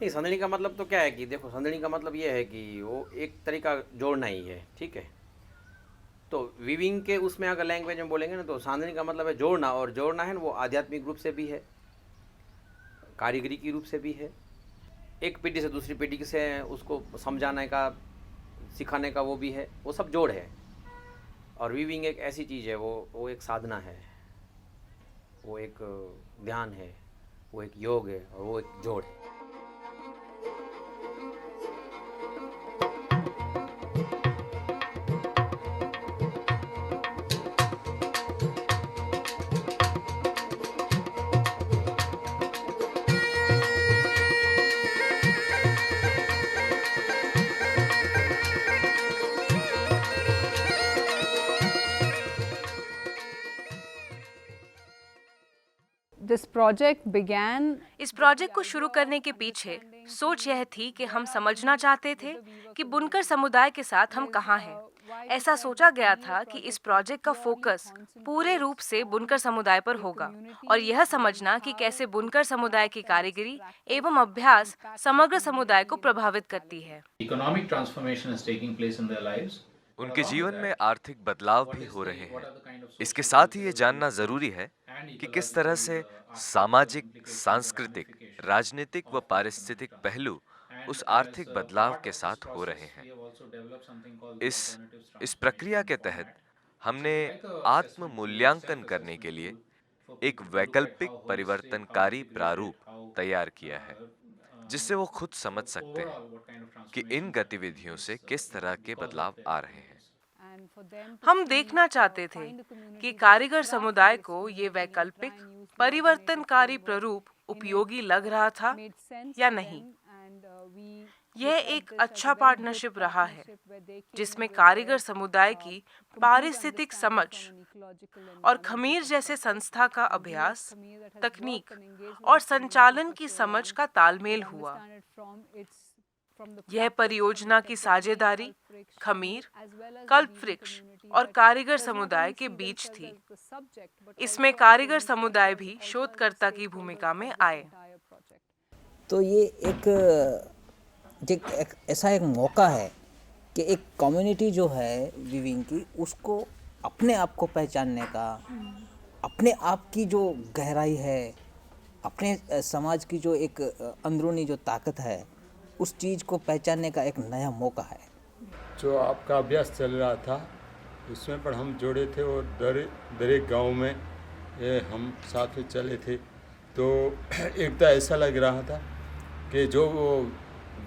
नहीं, संदड़ी का मतलब तो क्या है कि देखो, संदड़ी का मतलब ये है कि वो एक तरीका जोड़ना ही है, ठीक है। तो वीविंग के उसमें अगर लैंग्वेज में बोलेंगे ना, तो सांदनी का मतलब है जोड़ना, और जोड़ना है ना, वो आध्यात्मिक रूप से भी है, कारीगरी की रूप से भी है, एक पीढ़ी से दूसरी पीढ़ी से उसको समझाने का, सिखाने का, वो भी है, वो सब जोड़ है। और वीविंग एक ऐसी चीज़ है, वो एक साधना है, वो एक ध्यान है, वो एक योग है, और वो एक जोड़ है। This project began इस प्रोजेक्ट को शुरू करने के पीछे सोच यह थी कि हम समझना चाहते थे कि बुनकर समुदाय के साथ हम कहाँ हैं। ऐसा सोचा गया था कि इस प्रोजेक्ट का फोकस पूरे रूप से बुनकर समुदाय पर होगा और यह समझना कि कैसे बुनकर समुदाय की कारीगरी एवं अभ्यास समग्र समुदाय को प्रभावित करती है। Economic transformation is taking place in their lives, but उनके along with जीवन में that, आर्थिक बदलाव what भी is हो the रहे what हैं। are the kind of इसके social, साथ ही ये cultural, जानना जरूरी है and कि किस तरह ecological से aspects or सामाजिक, implications or सांस्कृतिक, ramifications राजनीतिक व of economic पारिस्थितिक transformation. पहलू And उस as आर्थिक a बदलाव part के of this साथ हो रहे process, हैं। we have also developed something called the इस alternatives इस प्रक्रिया transformation के तहत format, which हमने is like a आत्म assessment tool, मूल्यांकन करने के self-assessment लिए tool for एक people to look at वैकल्पिक how holistic, how परिवर्तनकारी integrated, प्रारूप how तैयार किया है, uh, जिससे वो खुद समझ सकते हैं overall what kind of कि इन transformations are taking गतिविधियों से place किस तरह के because of बदलाव their आ रहे हैं। activities. and for them to हम see, देखना चाहते थे find a कि community that कारीगर scrapped समुदाय this को ये thinking and try वैकल्पिक and use the alternative परिवर्तनकारी framework प्रारूप in it उपयोगी लग रहा था made sense या for नहीं। them, and we यह looked at एक this as अच्छा a very good पार्टनरशिप रहा है partnership where they came in जिसमें with कारीगर their समुदाय की complete पारिस्थितिक understanding समझ from an ecological और environmental खमीर जैसे perspective. संस्था का And we as अभ्यास, Khamir that has तकनीक worked and engaged with और this community संचालन for की so समझ long का could तालमेल हुआ। understand it from the यह practice, from the परियोजना की technique, साझेदारी Kalp Vriksh, Khamir, खमीर, as well as the कल्प weaving वृक्ष community और that कारीगर does not समुदाय only के see बीच themselves थी। as the subject but इसमें also as the कारीगर समुदाय researchers, भी also as the शोधकर्ता की stakeholders भूमिका में of this आए। entire project. तो ये एक ऐसा एक मौका है कि एक कम्युनिटी जो है विविंग की, उसको अपने आप को पहचानने का, अपने आप की जो गहराई है, अपने समाज की जो एक अंदरूनी जो ताकत है, उस चीज़ को पहचानने का एक नया मौका है। जो आपका अभ्यास चल रहा था उसमें पर हम जुड़े थे और दर एक गाँव में ये हम साथ में चले थे। तो एक तो ऐसा लग रहा था कि जो वो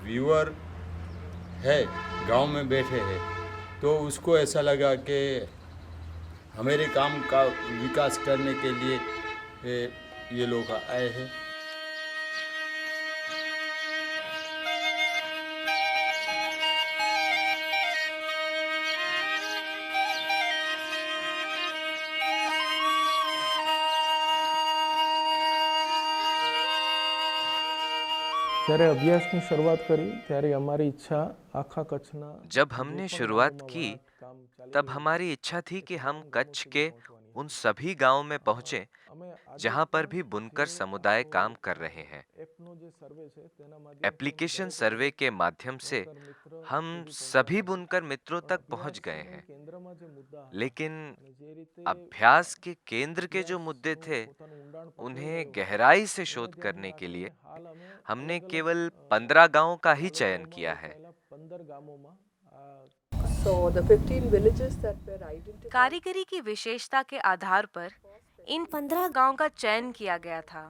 व्यूअर है गांव में बैठे हैं, तो उसको ऐसा लगा कि हमारे काम का विकास करने के लिए ये लोग आए हैं। જ્યારે અભ્યાસની શરૂઆત કરી ત્યારે અમારી ઈચ્છા આખા કચ્છના जब हमने शुरुआत की तब हमारी इच्छा थी कि हम कच्छ के उन सभी गांवों में पहुंचें जहां पर भी बुनकर समुदाय काम कर रहे हैं। एप्लीकेशन सर्वे के माध्यम से हम सभी बुनकर मित्रों तक पहुंच गए हैं, लेकिन अभ्यास के केंद्र के जो मुद्दे थे उन्हें गहराई से शोध करने के लिए हमने केवल 15 गांवों का ही चयन किया है। So the 15 villages that were identified. कारीगरी की विशेषता के आधार पर इन 15 गांव का चयन किया गया था,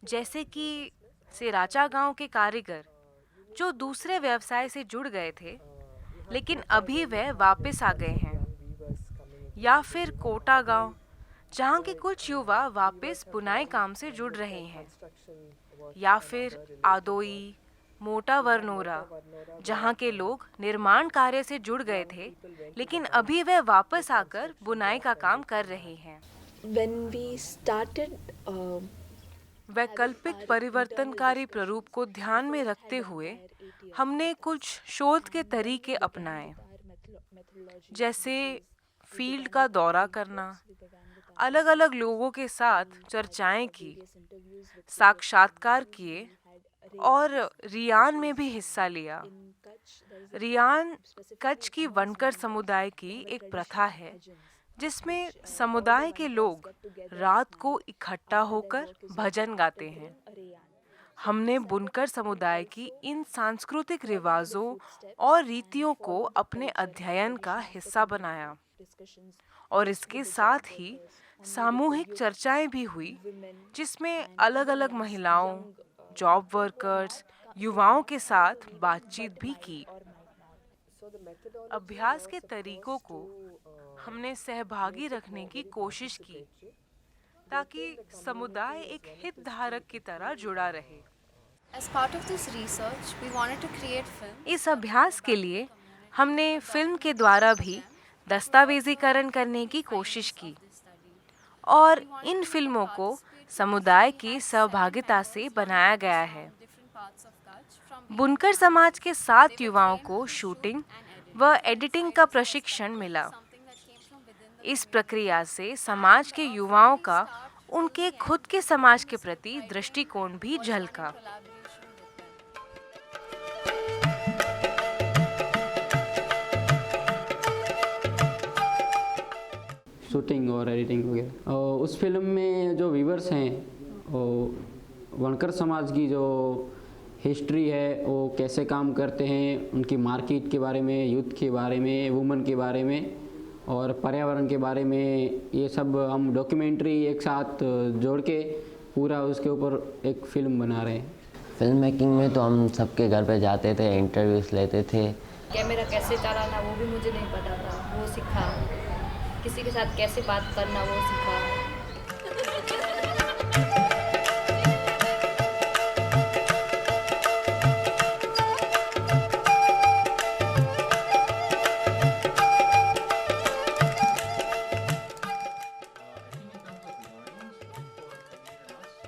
जैसे कि सिराचा गांव के कारीगर जो दूसरे व्यवसाय से जुड़ गए थे लेकिन अभी वह वापस आ गए हैं, या फिर कोटा गांव जहां के कुछ युवा वापस बुनाई काम से जुड़ रहे हैं, या फिर आदोई, मोटा वरनोरा जहां के लोग निर्माण कार्य से जुड़ गए थे लेकिन अभी वह वापस आकर बुनाई का काम कर रहे हैं। When we started वैकल्पिक परिवर्तनकारी प्रारूप को ध्यान में रखते हुए हमने कुछ शोध के तरीके अपनाए, जैसे फील्ड का दौरा करना, अलग अलग लोगों के साथ चर्चाएं की, साक्षात्कार किए और रियान में भी हिस्सा लिया। रियान कच्छ की वनकर समुदाय की एक प्रथा है जिसमें समुदाय के लोग रात को इकट्ठा होकर भजन गाते हैं। हमने बुनकर समुदाय की इन सांस्कृतिक रिवाजों और रीतियों को अपने अध्ययन का हिस्सा बनाया और इसके साथ ही सामूहिक चर्चाएं भी हुई जिसमें अलग-अलग महिलाओं, जॉब वर्कर्स, युवाओं के साथ बातचीत भी की। अभ्यास के तरीकों को हमने सहभागी रखने की कोशिश की ताकि समुदाय एक हितधारक की तरह जुड़ा रहे। As part of this research, we wanted to create film. इस अभ्यास के लिए हमने फिल्म के द्वारा भी दस्तावेजीकरण करने की कोशिश की और इन फिल्मों को समुदाय की सहभागिता से बनाया गया है। बुनकर समाज के 7 युवाओं को शूटिंग व एडिटिंग का प्रशिक्षण मिला। इस प्रक्रिया से समाज के युवाओं का उनके खुद के समाज के प्रति दृष्टिकोण भी झलका। शूटिंग और एडिटिंग वगैरह। और उस फिल्म में जो व्यूवर्स हैं वो वनकर समाज की जो हिस्ट्री है वो कैसे काम करते हैं, उनकी मार्केट के बारे में, यूथ के बारे में, वुमेन के बारे में और पर्यावरण के बारे में, ये सब हम डॉक्यूमेंट्री एक साथ जोड़ के पूरा उसके ऊपर एक फिल्म बना रहे हैं। फिल्म मेकिंग में तो हम सबके घर पे जाते थे, इंटरव्यूज़ लेते थे। कैमरा कैसे चलाना वो भी मुझे नहीं पता था, वो सीखा। किसी के साथ कैसे बात करना वो सीखा।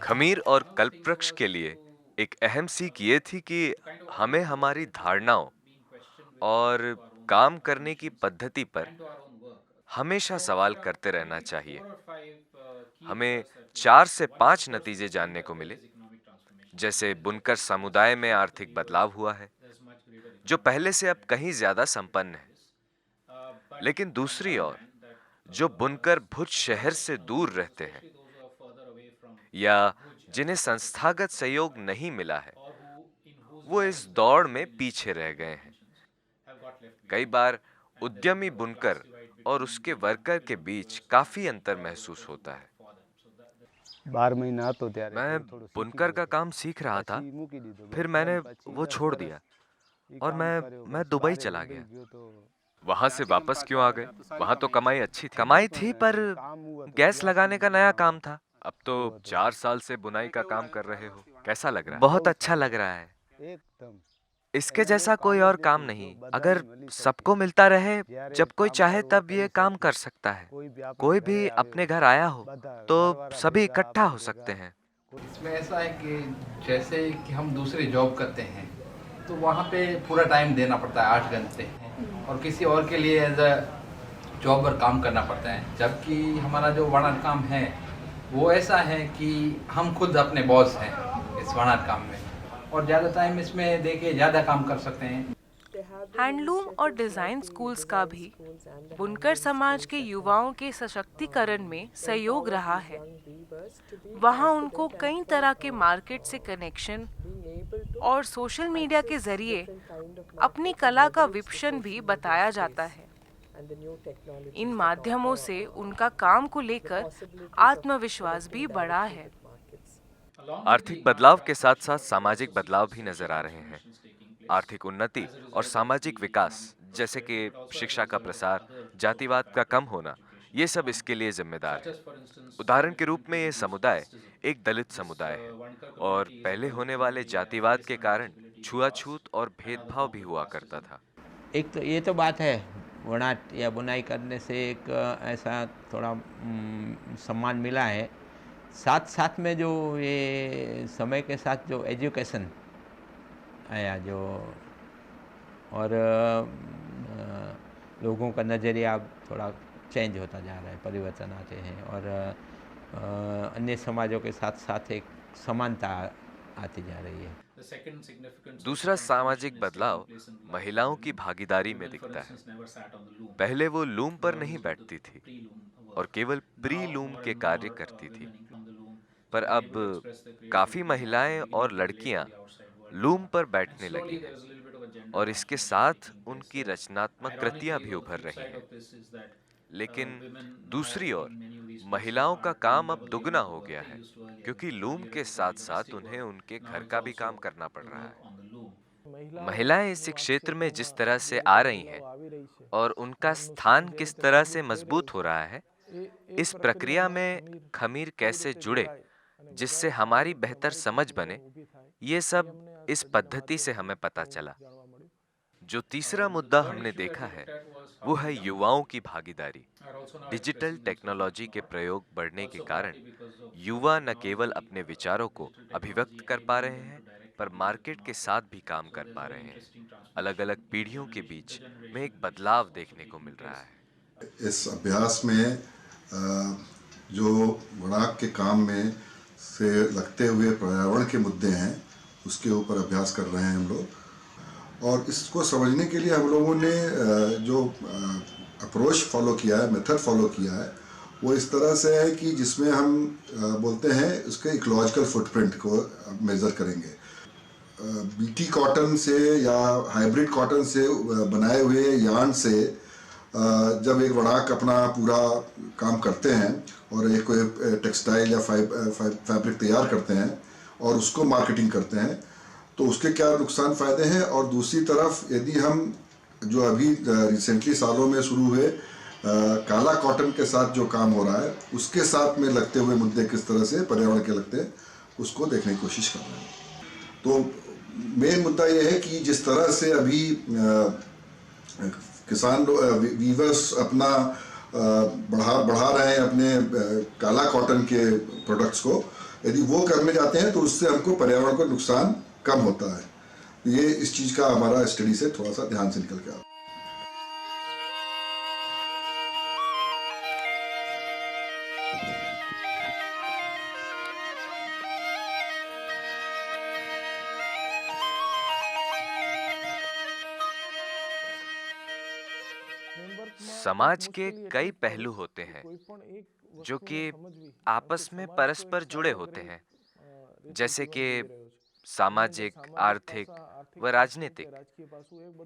खमीर और कल्पवृक्ष के लिए एक अहम सीख ये थी कि हमें हमारी धारणाओं और काम करने की पद्धति पर हमेशा सवाल करते रहना चाहिए। हमें 4 से 5 नतीजे जानने को मिले, जैसे बुनकर समुदाय में आर्थिक बदलाव हुआ है, जो पहले से अब कहीं ज्यादा संपन्न है। लेकिन दूसरी ओर जो बुनकर भुज शहर से दूर रहते हैं या जिन्हें संस्थागत सहयोग नहीं मिला है, वो इस दौड़ में पीछे रह गए हैं। कई बार उद्यमी बुनकर और उसके वर्कर के बीच काफी अंतर महसूस होता है। 12 महीना तो मैं बुनकर का काम सीख रहा था, फिर मैंने वो छोड़ दिया और मैं दुबई चला गया। वहां से वापस क्यों आ गए? वहां तो कमाई अच्छी थी। कमाई थी पर गैस लगाने का नया काम था। अब तो 4 साल से बुनाई का काम कर रहे हो, कैसा लग रहा है? बहुत अच्छा लग रहा है। इसके जैसा कोई और काम नहीं। अगर सबको मिलता रहे, जब कोई चाहे तब ये काम कर सकता है। कोई भी अपने घर आया हो तो सभी इकट्ठा हो सकते हैं। इसमें ऐसा है कि जैसे कि हम दूसरी जॉब करते हैं तो वहाँ पे पूरा टाइम देना पड़ता है, 8 घंटे, और किसी और के लिए एज अ जॉबर काम करना पड़ता है। जबकि हमारा जो वनाट काम है वो ऐसा है कि हम खुद अपने बॉस हैं इस वनाट काम में, और ज़्यादा टाइम इसमें देके ज़्यादा काम कर सकते हैं। हैंडलूम और डिजाइन स्कूल्स का भी बुनकर समाज के युवाओं के सशक्तिकरण में सहयोग रहा है। वहाँ उनको कई तरह के मार्केट से कनेक्शन और सोशल मीडिया के जरिए अपनी कला का विपणन भी बताया जाता है। इन माध्यमों से उनका काम को लेकर आत्मविश्वास भी बढ़ा है। आर्थिक बदलाव के साथ साथ सामाजिक बदलाव भी नजर आ रहे हैं। आर्थिक उन्नति और सामाजिक विकास, जैसे कि शिक्षा का प्रसार, जातिवाद का कम होना, ये सब इसके लिए जिम्मेदार है। उदाहरण के रूप में ये समुदाय एक दलित समुदाय है और पहले होने वाले जातिवाद के कारण छुआछूत और भेदभाव भी हुआ करता था। एक तो ये तो बात है, वनाट या बुनाई करने से एक ऐसा थोड़ा सम्मान मिला है। साथ साथ में जो ये समय के साथ जो एजुकेशन आया, जो और लोगों का नज़रिया थोड़ा चेंज होता जा रहा है, परिवर्तन आते हैं, और अन्य समाजों के साथ साथ एक समानता आती जा रही है। दूसरा सामाजिक बदलाव महिलाओं की भागीदारी में दिखता है। पहले वो लूम पर नहीं बैठती थी और केवल प्री लूम के कार्य करती थी, पर अब काफी महिलाएं और लड़कियां लूम पर बैठने लगी हैं और इसके साथ उनकी रचनात्मक कृतियां भी उभर रही हैं। लेकिन दूसरी ओर महिलाओं का काम अब दुगना हो गया है, क्योंकि लूम के साथ साथ उन्हें उनके घर का भी काम करना पड़ रहा है। महिलाएं इस क्षेत्र में जिस तरह से आ रही हैं और उनका स्थान किस तरह से मजबूत हो रहा है, इस प्रक्रिया में खमीर कैसे जुड़े जिससे हमारी बेहतर समझ बने, ये सब इस पद्धति से हमें पता चला। जो तीसरा मुद्दा हमने देखा है वो है युवाओं की भागीदारी। डिजिटल टेक्नोलॉजी के प्रयोग बढ़ने के कारण युवा न केवल अपने विचारों को अभिव्यक्त कर पा रहे हैं, पर मार्केट के साथ भी काम कर पा रहे हैं। अलग-अलग पीढ़ियों के बीच में एक बदलाव देखने को मिल रहा है। इस अभ्यास में जो वणाक के काम में से लगते हुए पर्यावरण के मुद्दे हैं उसके ऊपर अभ्यास कर रहे हैं हम लोग, और इसको समझने के लिए हम लोगों ने जो अप्रोच फॉलो किया है, मेथड फॉलो किया है, वो इस तरह से है कि जिसमें हम बोलते हैं उसके इकोलॉजिकल फुटप्रिंट को मेज़र करेंगे। बीटी कॉटन से या हाइब्रिड कॉटन से बनाए हुए यार्न से जब एक वणाक अपना पूरा काम करते हैं और एक कोई टेक्सटाइल या फैब्रिक तैयार करते हैं और उसको मार्केटिंग करते हैं, तो उसके क्या नुकसान फ़ायदे हैं। और दूसरी तरफ यदि हम जो अभी रिसेंटली सालों में शुरू हुए काला कॉटन के साथ जो काम हो रहा है उसके साथ में लगते हुए मुद्दे किस तरह से पर्यावरण के लगते हैं, उसको देखने की कोशिश कर रहे हैं। तो मेन मुद्दा ये है कि जिस तरह से अभी किसान वीवर्स अपना बढ़ा रहे हैं अपने काला कॉटन के प्रोडक्ट्स को, यदि वो करने जाते हैं तो उससे हमको पर्यावरण को नुकसान कम होता है। ये इस चीज़ का हमारा स्टडी से थोड़ा सा ध्यान से निकल के आता है। समाज के कई पहलू होते हैं जो कि आपस में परस्पर जुड़े होते हैं, जैसे कि सामाजिक, आर्थिक व राजनीतिक।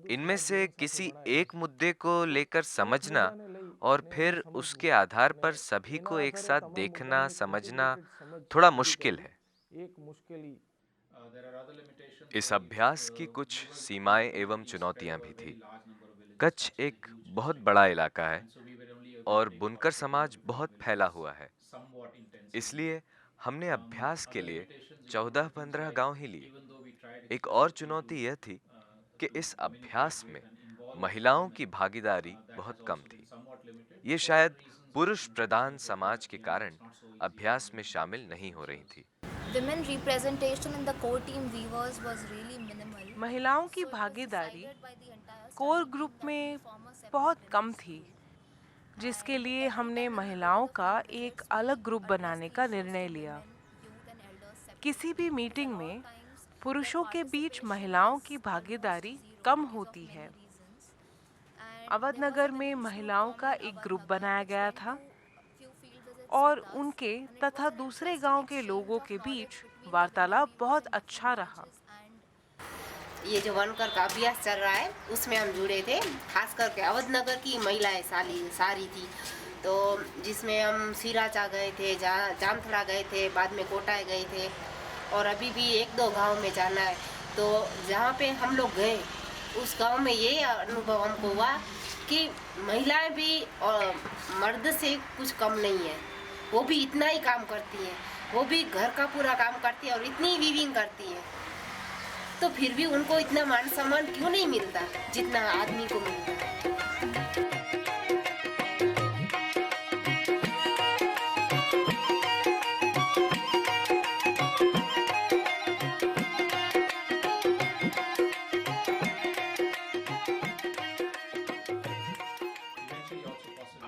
इनमें से किसी एक मुद्दे को लेकर समझना और फिर उसके आधार पर सभी को एक साथ देखना, समझना थोड़ा मुश्किल है। इस अभ्यास की कुछ सीमाएं एवं चुनौतियां भी थी। कच्छ एक बहुत बड़ा इलाका है और बुनकर समाज बहुत फैला हुआ है, इसलिए हमने अभ्यास के लिए 14-15 गांव ही लिए। एक और चुनौती यह थी कि इस अभ्यास में महिलाओं की भागीदारी बहुत कम थी। ये शायद पुरुष प्रधान समाज के कारण अभ्यास में शामिल नहीं हो रही थी। Women representation in the core team weavers was really minimal. महिलाओं की भागीदारी कोर ग्रुप में बहुत कम थी, जिसके लिए हमने महिलाओं का एक अलग ग्रुप बनाने का निर्णय लिया। किसी भी मीटिंग में पुरुषों के बीच महिलाओं की भागीदारी कम होती है। अवधनगर में महिलाओं का एक ग्रुप बनाया गया था और उनके तथा दूसरे गांव के लोगों के बीच वार्तालाप बहुत अच्छा रहा। ये जो वनकर का अभ्यास चल रहा है उसमें हम जुड़े थे, खास करके अवधनगर की महिलाएं सारी थी, तो जिसमें हम सिराचा गए थे, जामथड़ा गए थे, बाद में कोटाए गए थे और अभी भी 1-2 गांव में जाना है। तो जहाँ पे हम लोग गए उस गांव में ये अनुभव हमको हुआ कि महिलाएं भी और मर्द से कुछ कम नहीं है, वो भी इतना ही काम करती हैं, वो भी घर का पूरा काम करती है और इतनी वीविंग करती है, तो फिर भी उनको इतना मान सम्मान क्यों नहीं मिलता जितना आदमी को मिलता है।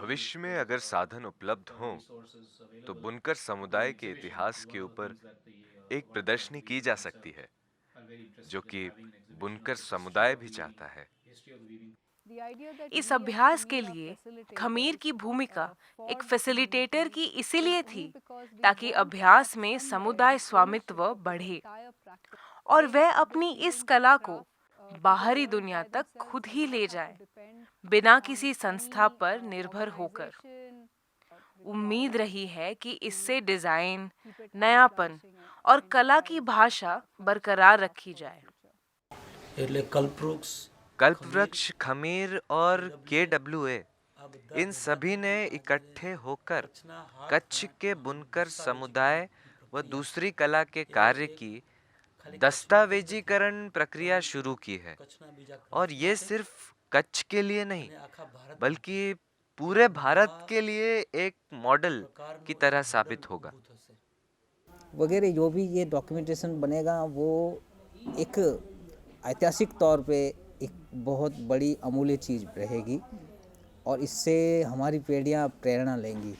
भविष्य में अगर साधन उपलब्ध हों तो बुनकर समुदाय के इतिहास के ऊपर एक प्रदर्शनी की जा सकती है, जो कि बुनकर समुदाय भी चाहता है। इस अभ्यास के लिए खमीर की भूमिका एक फैसिलिटेटर की इसीलिए थी ताकि अभ्यास में समुदाय स्वामित्व बढ़े और वह अपनी इस कला को बाहरी दुनिया तक खुद ही ले जाए, बिना किसी संस्था पर निर्भर होकर। उम्मीद रही है कि इससे डिजाइन, नयापन और कला की भाषा बरकरार रखी जाए। कल्पवृक्ष, खमीर और KWA इन सभी ने इकट्ठे होकर कच्छ के बुनकर समुदाय व दूसरी कला के कार्य की दस्तावेजीकरण प्रक्रिया शुरू की है। और ये सिर्फ कच्छ के लिए नहीं, बल्कि पूरे भारत के लिए एक मॉडल की तरह साबित होगा। वगैरह जो भी ये डॉक्यूमेंटेशन बनेगा वो एक ऐतिहासिक तौर पे एक बहुत बड़ी अमूल्य चीज़ रहेगी और इससे हमारी पीढ़ियाँ प्रेरणा लेंगी।